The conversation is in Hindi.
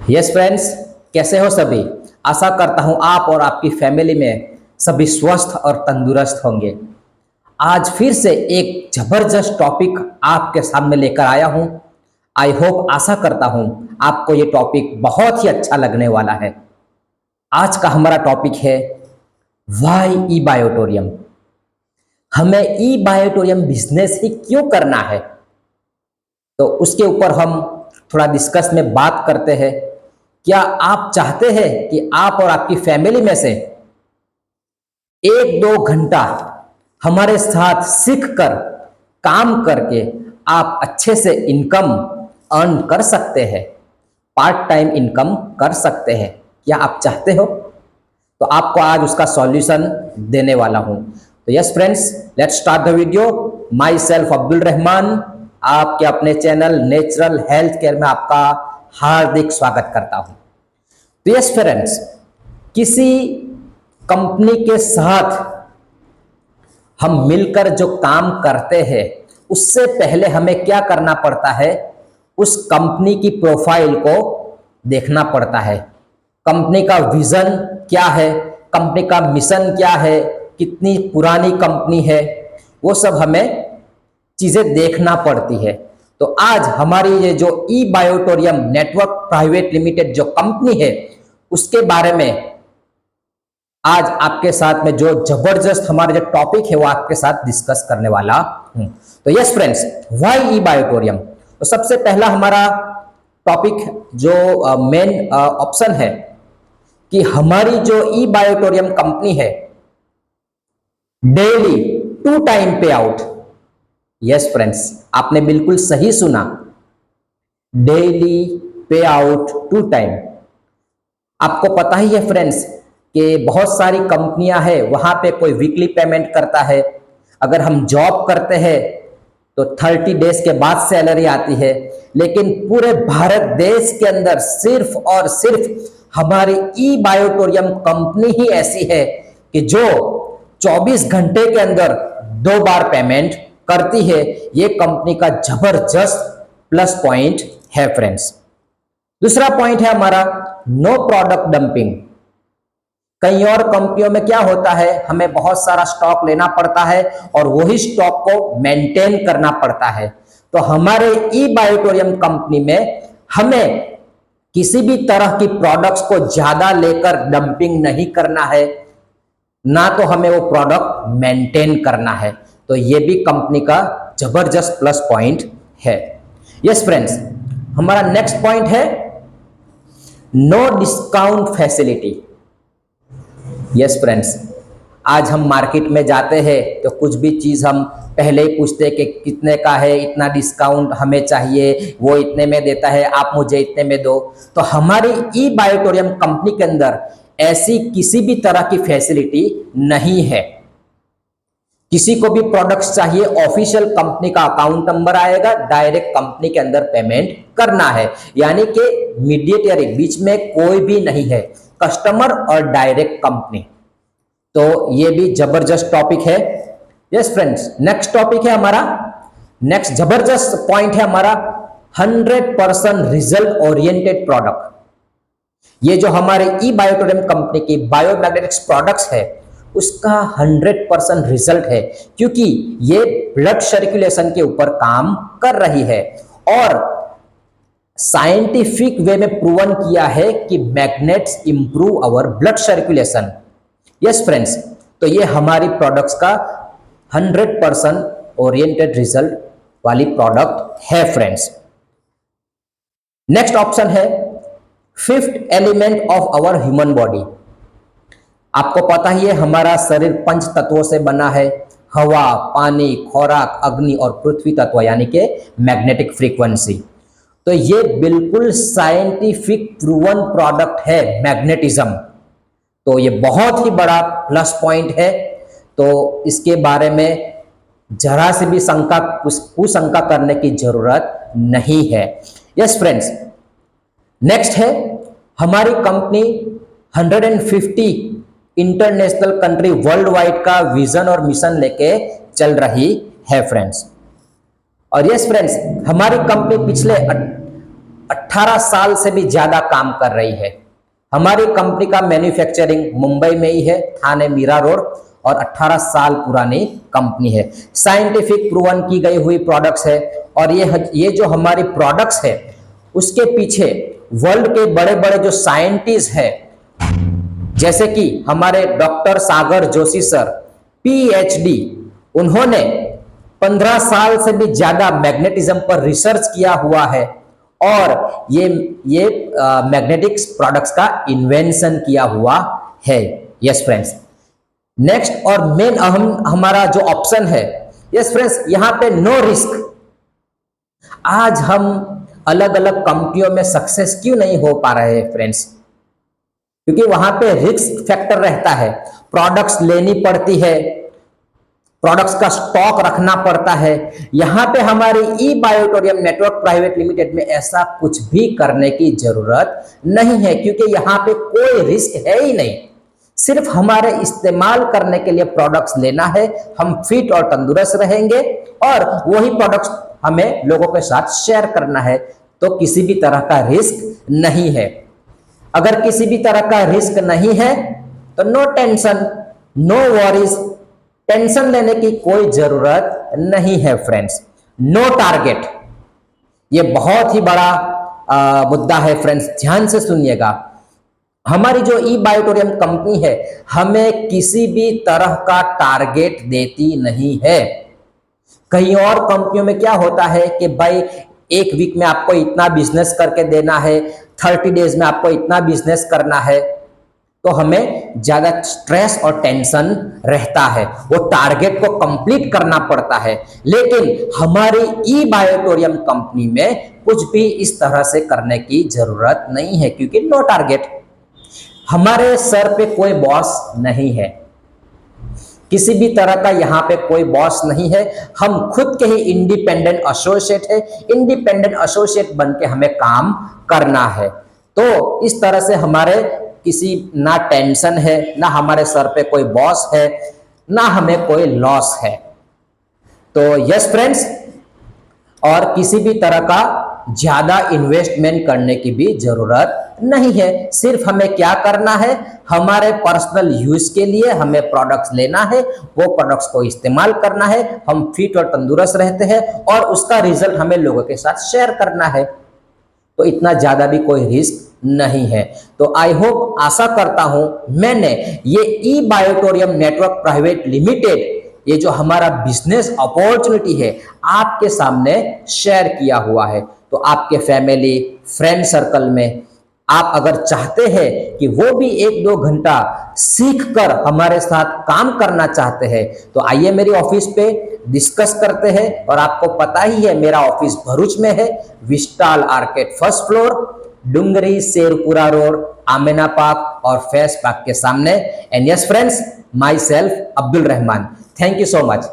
यस फ्रेंड्स, कैसे हो सभी। आशा करता हूं आप और आपकी फैमिली में सभी स्वस्थ और तंदुरुस्त होंगे। आज फिर से एक जबरदस्त टॉपिक आपके सामने लेकर आया हूं। आई होप, आशा करता हूं आपको ये टॉपिक बहुत ही अच्छा लगने वाला है। आज का हमारा टॉपिक है वाई ई बायोटोरियम। हमें ई बायोटोरियम बिजनेस ही क्यों करना है, तो उसके ऊपर हम थोड़ा डिस्कस में बात करते हैं। क्या आप चाहते हैं कि आप और आपकी फैमिली में से एक दो घंटा हमारे साथ सीख कर काम करके आप अच्छे से इनकम अर्न कर सकते हैं, पार्ट टाइम इनकम कर सकते हैं? क्या आप चाहते हो? तो आपको आज उसका सॉल्यूशन देने वाला हूं। तो yes friends, let's start the video. My self Abdul Rahman, आपके अपने चैनल नेचुरल हेल्थ केयर में आपका हार्दिक स्वागत करता हूं। तो यस फ्रेंड्स, किसी कंपनी के साथ हम मिलकर जो काम करते हैं, उससे पहले हमें क्या करना पड़ता है? उस कंपनी की प्रोफाइल को देखना पड़ता है। कंपनी का विजन क्या है, कंपनी का मिशन क्या है, कितनी पुरानी कंपनी है, वो सब हमें चीजें देखना पड़ती है। तो आज हमारी ये जो ई बायोटोरियम नेटवर्क प्राइवेट लिमिटेड जो कंपनी है, उसके बारे में आज आपके साथ में जो जबरदस्त हमारा जो टॉपिक है वो आपके साथ डिस्कस करने वाला हूं। तो यस फ्रेंड्स, व्हाई ई बायोटोरियम। तो सबसे पहला हमारा टॉपिक जो मेन ऑप्शन है कि हमारी जो ई बायोटोरियम कंपनी है, डेली 2 टाइम पे आउट। यस फ्रेंड्स, आपने बिल्कुल सही सुना, डेली पे आउट 2 टाइम। आपको पता ही है फ्रेंड्स कि बहुत सारी कंपनियां हैं, वहां पे कोई वीकली पेमेंट करता है। अगर हम जॉब करते हैं तो 30 डेज के बाद सैलरी आती है। लेकिन पूरे भारत देश के अंदर सिर्फ और सिर्फ हमारी ई बायोटोरियम कंपनी ही ऐसी है कि जो 24 घंटे के अंदर 2 बार पेमेंट करती है। ये कंपनी का जबरदस्त प्लस पॉइंट है फ्रेंड्स। दूसरा पॉइंट है हमारा नो प्रोडक्ट डंपिंग। कई और कंपनियों में क्या होता है, हमें बहुत सारा स्टॉक लेना पड़ता है और वही स्टॉक को मेंटेन करना पड़ता है। तो हमारे ई बायोटोरियम कंपनी में हमें किसी भी तरह की प्रोडक्ट्स को ज्यादा लेकर डंपिंग नहीं करना है, ना तो हमें वो प्रोडक्ट मेंटेन करना है। तो ये भी कंपनी का जबरदस्त प्लस पॉइंट है। यस फ्रेंड्स, हमारा नेक्स्ट पॉइंट है no discount facility. Yes friends, आज हम मार्केट में जाते हैं तो कुछ भी चीज हम पहले ही पूछते हैं कि कितने का है, इतना डिस्काउंट हमें चाहिए, वो इतने में देता है, आप मुझे इतने में दो। तो हमारी ई बायोटोरियम कंपनी के अंदर ऐसी किसी भी तरह की फैसिलिटी नहीं है। किसी को भी प्रोडक्ट्स चाहिए, ऑफिशियल कंपनी का अकाउंट नंबर आएगा, डायरेक्ट कंपनी के अंदर पेमेंट करना है। यानी कि मीडिएटर बीच में कोई भी नहीं है, कस्टमर और डायरेक्ट कंपनी। तो ये भी जबरदस्त टॉपिक है। यस फ्रेंड्स, नेक्स्ट टॉपिक है हमारा, नेक्स्ट जबरदस्त पॉइंट है हमारा 100% रिजल्ट ओरिएंटेड प्रोडक्ट। ये जो हमारे ई बायोटोरियम कंपनी की बायोमैग्नेटिक्स प्रोडक्ट्स है, उसका 100% रिजल्ट है, क्योंकि ये ब्लड सर्कुलेशन के ऊपर काम कर रही है और साइंटिफिक वे में प्रूवन किया है कि magnets improve our blood circulation. Yes friends, तो ये हमारी प्रोडक्ट्स का 100% ओरिएंटेड रिजल्ट वाली प्रोडक्ट है फ्रेंड्स। नेक्स्ट ऑप्शन है 5th element of our human body. आपको पता ही है हमारा शरीर 5 तत्वों से बना है, हवा, पानी, खुराक, अग्नि और पृथ्वी तत्व, यानी कि मैग्नेटिक फ्रीक्वेंसी। तो ये बिल्कुल साइंटिफिक प्रूवन प्रोडक्ट है मैग्नेटिज्म। तो ये बहुत ही बड़ा प्लस पॉइंट है। तो इसके बारे में जरा से भी कुशंका करने की जरूरत नहीं है। यस फ्रेंड्स, नेक्स्ट है हमारी company 150 international country world wide का विजन और मिशन लेके चल रही है फ्रेंड्स। और यस फ्रेंड्स, हमारी कंपनी पिछले 18 साल से भी ज्यादा काम कर रही है। हमारी कंपनी का मैन्युफैक्चरिंग मुंबई में ही है, थाने मीरा रोड, और 18 साल पुरानी कंपनी है। साइंटिफिक प्रूवन की गई हुई प्रोडक्ट्स है, और ये जो हमारी प्रोडक्ट्स है उसके पीछे वर्ल्ड के बड़े बड़े जो साइंटिस्ट है, जैसे कि हमारे डॉक्टर सागर जोशी सर, पीएचडी, उन्होंने 15 साल से भी ज्यादा मैग्नेटिज्म पर रिसर्च किया हुआ है और ये मैग्नेटिक्स प्रोडक्ट्स का इन्वेंशन किया हुआ है। यस फ्रेंड्स, नेक्स्ट और मेन अहम हमारा जो ऑप्शन है, यस फ्रेंड्स, यहां पे नो रिस्क। आज हम अलग अलग कंपनियों में सक्सेस क्यों नहीं हो पा रहे हैं फ्रेंड्स? क्योंकि वहां पे रिस्क फैक्टर रहता है, प्रोडक्ट्स लेनी पड़ती है, प्रोडक्ट्स का स्टॉक रखना पड़ता है। यहां पे हमारी ई बायोटोरियम नेटवर्क प्राइवेट लिमिटेड में ऐसा कुछ भी करने की जरूरत नहीं है, क्योंकि यहां पे कोई रिस्क है ही नहीं। सिर्फ हमारे इस्तेमाल करने के लिए प्रोडक्ट्स लेना है, हम फिट और तंदुरुस्त रहेंगे और वही प्रोडक्ट्स हमें लोगों के साथ शेयर करना है। तो किसी भी तरह का रिस्क नहीं है। अगर किसी भी तरह का रिस्क नहीं है तो no tension, no worries, tension लेने की कोई जरूरत नहीं है फ्रेंड्स। नो टारगेट, ये बहुत ही बड़ा मुद्दा है फ्रेंड्स, ध्यान से सुनिएगा। हमारी जो ई बायोटोरियम कंपनी है हमें किसी भी तरह का टारगेट देती नहीं है। कहीं और कंपनियों में क्या होता है कि भाई एक वीक में आपको इतना बिजनेस करके देना है, 30 डेज में आपको इतना बिजनेस करना है, तो हमें ज्यादा स्ट्रेस और टेंशन रहता है, वो टारगेट को कंप्लीट करना पड़ता है। लेकिन हमारी ई बायोटोरियम कंपनी में कुछ भी इस तरह से करने की जरूरत नहीं है, क्योंकि नो टारगेट। हमारे सर पे कोई बॉस नहीं है, किसी भी तरह का यहाँ पे कोई बॉस नहीं है। हम खुद के ही इंडिपेंडेंट एसोसिएट है, इंडिपेंडेंट एसोसिएट बन के हमें काम करना है। तो इस तरह से हमारे किसी ना टेंशन है, ना हमारे सर पे कोई बॉस है, ना हमें कोई लॉस है। तो यस फ्रेंड्स, और किसी भी तरह का ज्यादा इन्वेस्टमेंट करने की भी जरूरत नहीं है। सिर्फ हमें क्या करना है, हमारे पर्सनल यूज के लिए हमें प्रोडक्ट्स लेना है, वो प्रोडक्ट्स को इस्तेमाल करना है, हम फिट और तंदुरुस्त रहते हैं और उसका रिजल्ट हमें लोगों के साथ शेयर करना है। तो इतना ज्यादा भी कोई रिस्क नहीं है। तो आई होप, आशा करता हूं मैंने ये ई बायोटोरियम नेटवर्क प्राइवेट लिमिटेड, ये जो हमारा बिजनेस अपॉर्चुनिटी है, आपके सामने शेयर किया हुआ है। तो आपके फैमिली फ्रेंड सर्कल में आप अगर चाहते हैं कि वो भी 1-2 घंटा सीख कर हमारे साथ काम करना चाहते हैं, तो आइए मेरी ऑफिस पे डिस्कस करते हैं। और आपको पता ही है मेरा ऑफिस भरूच में है, विस्टाल arcade first floor, Dungri Sherpura road, Amena park और फैस पार्क के सामने। And yes friends, myself Abdul Rahman. Thank you so much.